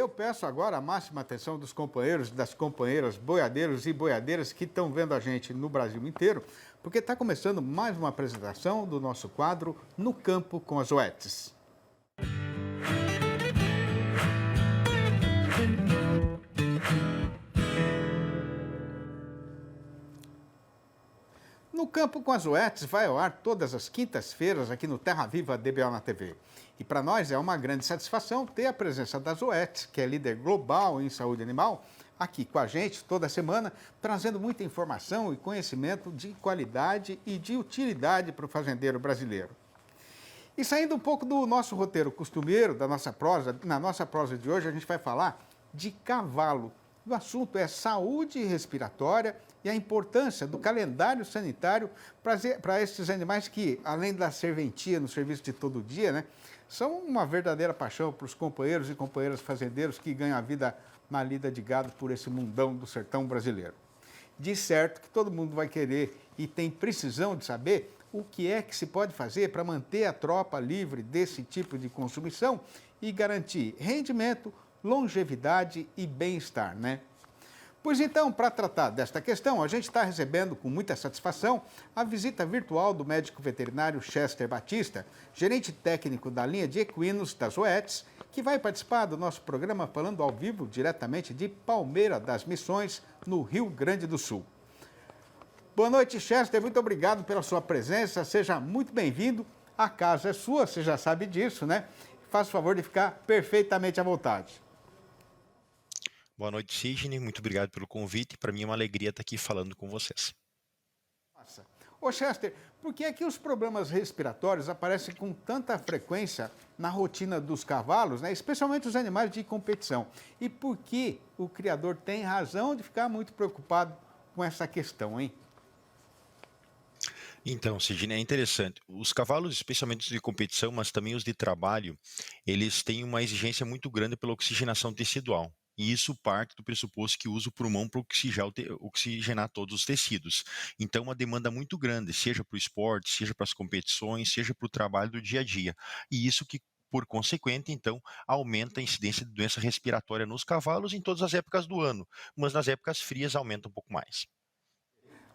eu peço agora a máxima atenção dos companheiros e das companheiras boiadeiros e boiadeiras que estão vendo a gente no Brasil inteiro, porque está começando mais uma apresentação do nosso quadro No Campo com as Oetes. No Campo com as Oetes vai ao ar todas as quintas-feiras aqui no Terra Viva DBO na TV. E para nós é uma grande satisfação ter a presença das Oetes, que é líder global em saúde animal, aqui com a gente toda semana, trazendo muita informação e conhecimento de qualidade e de utilidade para o fazendeiro brasileiro. E saindo um pouco do nosso roteiro costumeiro, da nossa prosa, na nossa prosa de hoje a gente vai falar de cavalo. O assunto é saúde respiratória e a importância do calendário sanitário para esses animais que, além da serventia no serviço de todo dia, né, são uma verdadeira paixão para os companheiros e companheiras fazendeiros que ganham a vida na lida de gado por esse mundão do sertão brasileiro. De certo que todo mundo vai querer e tem precisão de saber o que é que se pode fazer para manter a tropa livre desse tipo de consumição e garantir rendimento, longevidade e bem-estar, né? Pois então, para tratar desta questão, a gente está recebendo com muita satisfação a visita virtual do médico veterinário Chester Batista, gerente técnico da linha de equinos das Oetes, que vai participar do nosso programa falando ao vivo diretamente de Palmeira das Missões, no Rio Grande do Sul. Boa noite, Chester. Muito obrigado pela sua presença. Seja muito bem-vindo. A casa é sua, você já sabe disso, né? Faça o favor de ficar perfeitamente à vontade. Boa noite, Sidney. Muito obrigado pelo convite. Para mim é uma alegria estar aqui falando com vocês. Nossa. Ô Chester, por que é que os problemas respiratórios aparecem com tanta frequência na rotina dos cavalos, né? Especialmente os animais de competição? E por que o criador tem razão de ficar muito preocupado com essa questão, hein? Então, Sidney, é interessante. Os cavalos, especialmente os de competição, mas também os de trabalho, eles têm uma exigência muito grande pela oxigenação tecidual. E isso parte do pressuposto que usa o pulmão para oxigenar todos os tecidos. Então, uma demanda muito grande, seja para o esporte, seja para as competições, seja para o trabalho do dia a dia. E isso que, por consequente, então, aumenta a incidência de doença respiratória nos cavalos em todas as épocas do ano, mas nas épocas frias aumenta um pouco mais.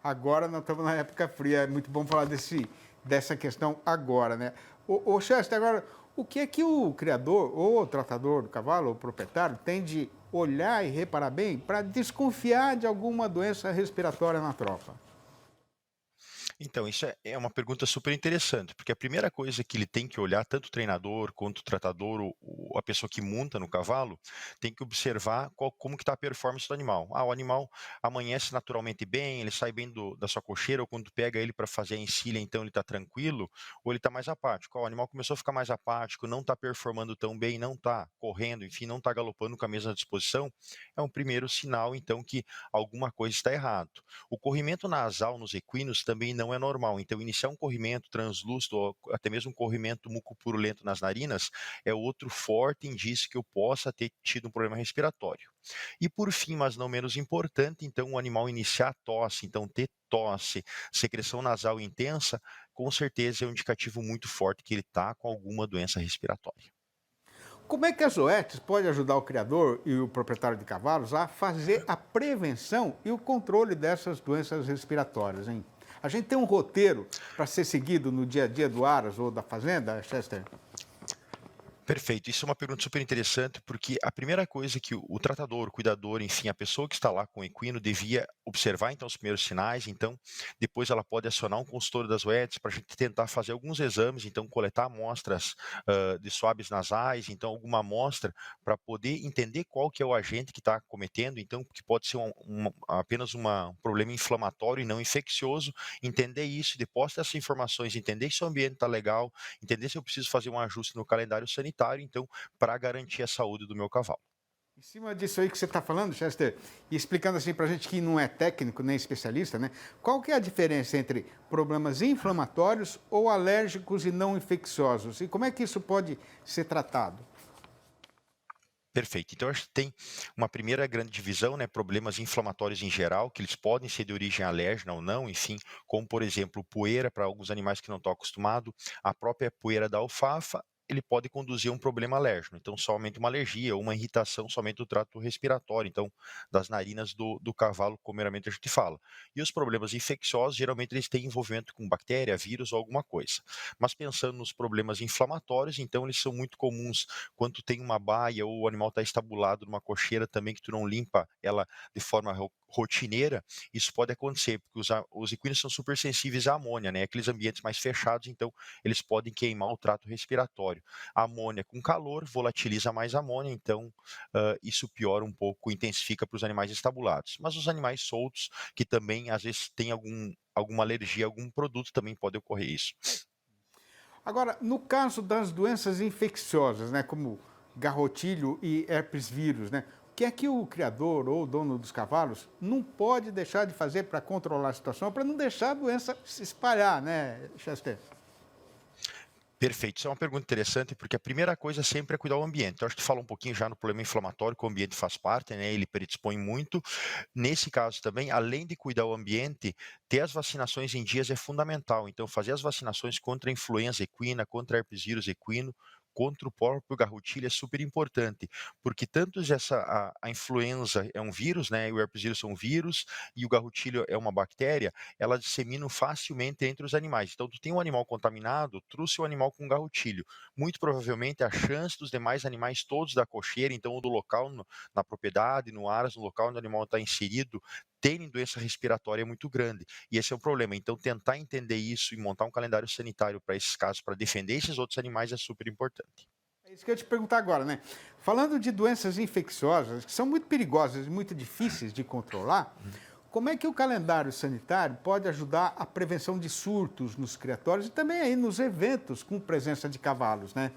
Agora nós estamos na época fria, é muito bom falar dessa questão agora, né? Ô Chester, agora, o que é que o criador, ou o tratador do cavalo, ou o proprietário, tem de olhar e reparar bem para desconfiar de alguma doença respiratória na tropa? Então, isso é uma pergunta super interessante, porque a primeira coisa que ele tem que olhar, tanto o treinador quanto o tratador, ou a pessoa que monta no cavalo, tem que observar como que está a performance do animal. O animal amanhece naturalmente bem, ele sai bem da sua cocheira, ou quando tu pega ele para fazer a encilha, então ele está tranquilo, ou ele está mais apático. O animal começou a ficar mais apático, não está performando tão bem, não está correndo, enfim, não está galopando com a mesma disposição, é um primeiro sinal, então, que alguma coisa está errado. O corrimento nasal nos equinos também não é normal, então iniciar um corrimento translúcido ou até mesmo um corrimento mucopurulento nas narinas é outro forte indício que eu possa ter tido um problema respiratório. E por fim, mas não menos importante, então o animal iniciar tosse, então ter tosse, secreção nasal intensa, com certeza é um indicativo muito forte que ele está com alguma doença respiratória. Como é que as Zoetis pode ajudar o criador e o proprietário de cavalos a fazer a prevenção e o controle dessas doenças respiratórias, hein? A gente tem um roteiro para ser seguido no dia a dia do Aras ou da fazenda, Chester? Perfeito, isso é uma pergunta super interessante, porque a primeira coisa que o tratador, o cuidador, enfim, a pessoa que está lá com o equino devia observar então os primeiros sinais, então depois ela pode acionar um consultório das UETs para a gente tentar fazer alguns exames, então coletar amostras de swabs nasais, então alguma amostra para poder entender qual que é o agente que está cometendo, então que pode ser apenas um problema inflamatório e não infeccioso, entender isso, depois dessas informações, entender se o ambiente está legal, entender se eu preciso fazer um ajuste no calendário sanitário, então, para garantir a saúde do meu cavalo. Em cima disso aí que você está falando, Chester, e explicando assim para a gente que não é técnico nem especialista, né? Qual que é a diferença entre problemas inflamatórios ou alérgicos e não infecciosos? E como é que isso pode ser tratado? Perfeito. Então, acho que tem uma primeira grande divisão, né? Problemas inflamatórios em geral, que eles podem ser de origem alérgena ou não, enfim, como, por exemplo, poeira para alguns animais que não estão acostumados, a própria poeira da alfafa ele pode conduzir a um problema alérgico. Então, somente uma alergia ou uma irritação somente do trato respiratório, então, das narinas do cavalo, como meramente a gente fala. E os problemas infecciosos, geralmente, eles têm envolvimento com bactéria, vírus ou alguma coisa. Mas pensando nos problemas inflamatórios, então, eles são muito comuns quando tu tem uma baia ou o animal está estabulado numa cocheira também que tu não limpa ela de forma rotineira, isso pode acontecer, porque os equinos são super sensíveis à amônia, né? Aqueles ambientes mais fechados, então eles podem queimar o trato respiratório. A amônia com calor volatiliza mais a amônia, então isso piora um pouco, intensifica para os animais estabulados. Mas os animais soltos, que também às vezes têm alguma alergia a algum produto, também pode ocorrer isso. Agora, no caso das doenças infecciosas, né, como garrotilho e herpes vírus, né, o que é que o criador ou o dono dos cavalos não pode deixar de fazer para controlar a situação, para não deixar a doença se espalhar, né, Chester? Perfeito, isso é uma pergunta interessante, porque a primeira coisa sempre é cuidar do ambiente. Então, acho que fala um pouquinho já no problema inflamatório, que o ambiente faz parte, né? Ele predispõe muito. Nesse caso também, além de cuidar do ambiente, ter as vacinações em dias é fundamental. Então, fazer as vacinações contra a influenza equina, contra a herpes vírus equino, contra o próprio garrotilho é super importante, porque tanto a influenza é um vírus, né? E o herpes vírus é um vírus, e o garrotilho é uma bactéria, ela dissemina facilmente entre os animais. Então, tu tem um animal contaminado, trouxe o animal com garrotilho. Muito provavelmente a chance dos demais animais todos da cocheira, então ou do local, na propriedade, no aras, no local onde o animal está inserido, terem doença respiratória é muito grande. E esse é o problema. Então, tentar entender isso e montar um calendário sanitário para esses casos, para defender esses outros animais, é super importante. É isso que eu ia te perguntar agora, né? Falando de doenças infecciosas, que são muito perigosas e muito difíceis de controlar, como é que o calendário sanitário pode ajudar a prevenção de surtos nos criatórios e também aí nos eventos com presença de cavalos, né?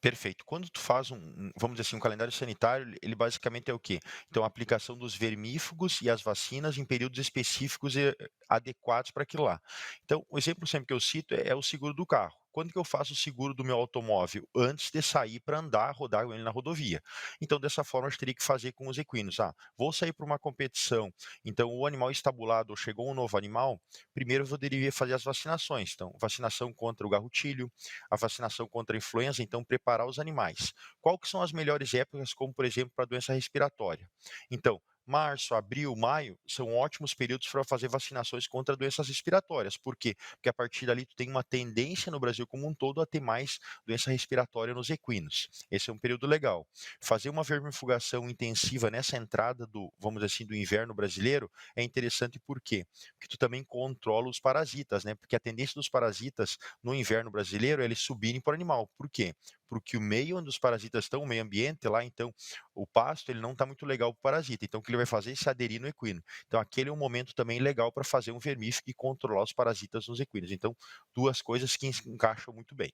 Perfeito. Quando tu faz vamos dizer assim, um calendário sanitário, ele basicamente é o quê? Então, a aplicação dos vermífugos e as vacinas em períodos específicos e adequados para aquilo lá. Então, o exemplo sempre que eu cito é o seguro do carro. Quando que eu faço o seguro do meu automóvel? Antes de sair para andar, rodar com ele na rodovia. Então, dessa forma, a gente teria que fazer com os equinos. Vou sair para uma competição, então o animal estabulado, ou chegou um novo animal, primeiro eu deveria fazer as vacinações. Então, vacinação contra o garrotilho, a vacinação contra a influenza, então preparar os animais. Qual que são as melhores épocas, como por exemplo para a doença respiratória? Então, março, abril, maio são ótimos períodos para fazer vacinações contra doenças respiratórias. Por quê? Porque a partir dali tu tem uma tendência no Brasil como um todo a ter mais doença respiratória nos equinos. Esse é um período legal. Fazer uma vermifugação intensiva nessa entrada vamos dizer assim, do inverno brasileiro é interessante por quê? Porque tu também controla os parasitas, né? Porque a tendência dos parasitas no inverno brasileiro é eles subirem para o animal. Por quê? Porque o meio onde os parasitas estão, o meio ambiente lá, então o pasto ele não está muito legal para o parasita. Então o que ele vai fazer é se aderir no equino. Então aquele é um momento também legal para fazer um vermífugo e controlar os parasitas nos equinos. Então duas coisas que encaixam muito bem.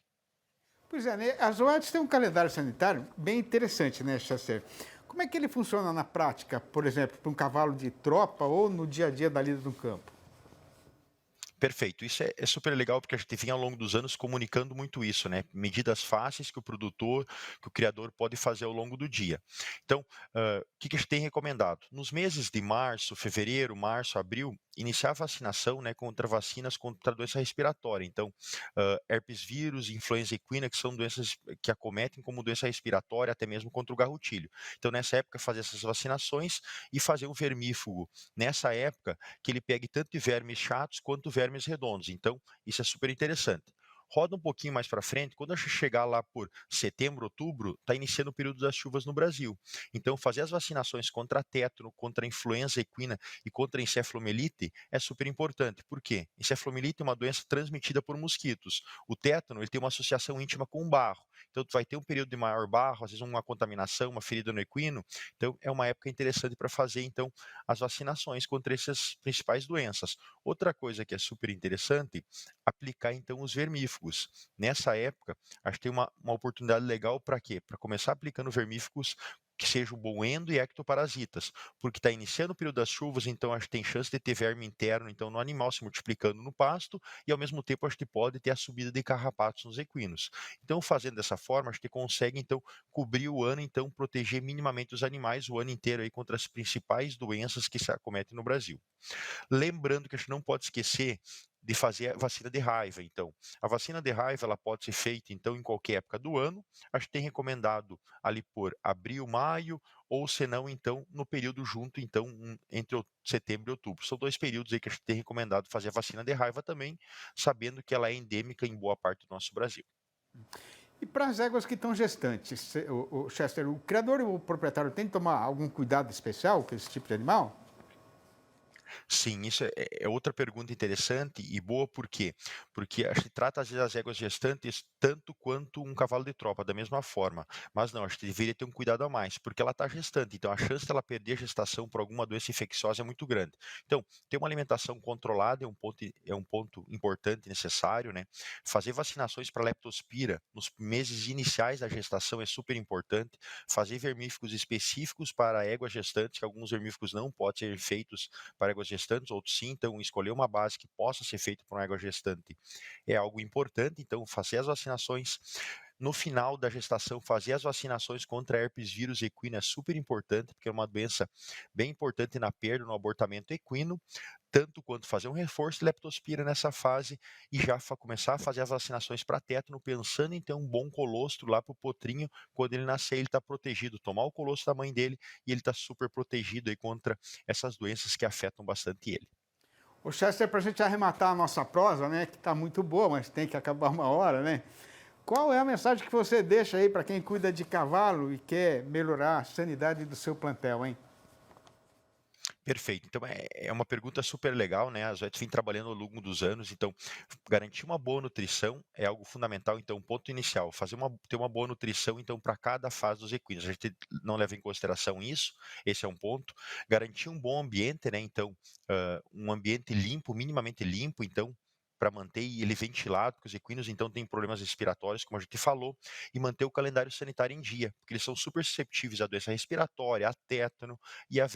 Pois é, né? A Zoetis tem um calendário sanitário bem interessante, né, Chasser? Como é que ele funciona na prática, por exemplo, para um cavalo de tropa ou no dia a dia da lida no campo? Perfeito. Isso é super legal porque a gente vem ao longo dos anos comunicando muito isso, né? Medidas fáceis que o produtor, que o criador pode fazer ao longo do dia. Então, o que a gente tem recomendado? Nos meses de março, fevereiro, março, abril, iniciar a vacinação, né, contra vacinas contra a doença respiratória. Então, herpes vírus, influenza equina, que são doenças que acometem como doença respiratória, até mesmo contra o garrotilho. Então, nessa época, fazer essas vacinações e fazer um vermífugo nessa época que ele pegue tanto de vermes chatos quanto vermes redondos. Então, isso é super interessante. Roda um pouquinho mais para frente, quando a gente chegar lá por setembro, outubro, está iniciando o período das chuvas no Brasil. Então, fazer as vacinações contra tétano, contra a influenza equina e contra a encefalomielite é super importante. Por quê? Encefalomielite é uma doença transmitida por mosquitos. O tétano ele tem uma associação íntima com o barro. Então, tu vai ter um período de maior barro, às vezes uma contaminação, uma ferida no equino. Então, é uma época interessante para fazer, então, as vacinações contra essas principais doenças. Outra coisa que é super interessante, aplicar então os vermífugos. Nessa época, acho que tem uma oportunidade legal para quê? Para começar aplicando vermífugos que sejam endo e ectoparasitas, porque está iniciando o período das chuvas, então acho que tem chance de ter verme interno então no animal se multiplicando no pasto e ao mesmo tempo acho que pode ter a subida de carrapatos nos equinos. Então fazendo dessa forma, acho que consegue então cobrir o ano, então proteger minimamente os animais o ano inteiro aí contra as principais doenças que se acometem no Brasil. Lembrando que a gente não pode esquecer de fazer a vacina de raiva. Então, a vacina de raiva ela pode ser feita então em qualquer época do ano. A gente tem recomendado ali por abril, maio, ou se não, então, no período junto, então, entre setembro e outubro. São 2 períodos aí que a gente tem recomendado fazer a vacina de raiva também, sabendo que ela é endêmica em boa parte do nosso Brasil. E para as éguas que estão gestantes, o Chester, o criador e o proprietário tem que tomar algum cuidado especial com esse tipo de animal? Sim, isso é outra pergunta interessante e boa, por quê? Porque a gente trata às vezes as éguas gestantes tanto quanto um cavalo de tropa, da mesma forma, mas não, a gente deveria ter um cuidado a mais, porque ela está gestante, então a chance dela perder a gestação por alguma doença infecciosa é muito grande. Então, ter uma alimentação controlada é um ponto importante e necessário, né? Fazer vacinações para leptospira nos meses iniciais da gestação é super importante, fazer vermífugos específicos para éguas gestantes, que alguns vermífugos não podem ser feitos para éguas gestantes, outros sim, então escolher uma base que possa ser feita por uma égua gestante é algo importante, então fazer as vacinações. No final da gestação, fazer as vacinações contra herpes vírus equino é super importante, porque é uma doença bem importante na perda, no abortamento equino, tanto quanto fazer um reforço de leptospira nessa fase e já começar a fazer as vacinações para tétano, pensando em ter um bom colostro lá para o potrinho, quando ele nascer ele está protegido, tomar o colostro da mãe dele e ele está super protegido aí contra essas doenças que afetam bastante ele. O Chester, para a gente arrematar a nossa prosa, né, que está muito boa, mas tem que acabar uma hora, né? Qual é a mensagem que você deixa aí para quem cuida de cavalo e quer melhorar a sanidade do seu plantel, hein? Perfeito. Então é uma pergunta super legal, né? A Zoetis vem trabalhando ao longo dos anos, então garantir uma boa nutrição é algo fundamental. Então, ponto inicial, ter uma boa nutrição então para cada fase dos equinos. A gente não leva em consideração isso, esse é um ponto. Garantir um bom ambiente, né? Então, um ambiente limpo, minimamente limpo, então para manter ele ventilado, porque os equinos então têm problemas respiratórios, como a gente falou, e manter o calendário sanitário em dia, porque eles são super susceptíveis à doença respiratória, a tétano, e aos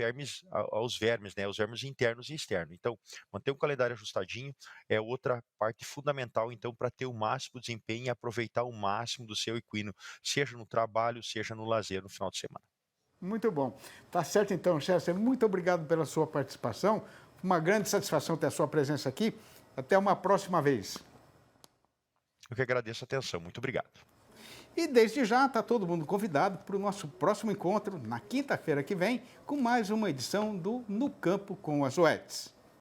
vermes, né, os vermes internos e externos. Então, manter um calendário ajustadinho é outra parte fundamental, então, para ter o máximo desempenho e aproveitar o máximo do seu equino, seja no trabalho, seja no lazer no final de semana. Muito bom. Tá certo então, Chester. Muito obrigado pela sua participação. Uma grande satisfação ter a sua presença aqui. Até uma próxima vez. Eu que agradeço a atenção. Muito obrigado. E desde já está todo mundo convidado para o nosso próximo encontro, na quinta-feira que vem, com mais uma edição do No Campo com as Zoetis.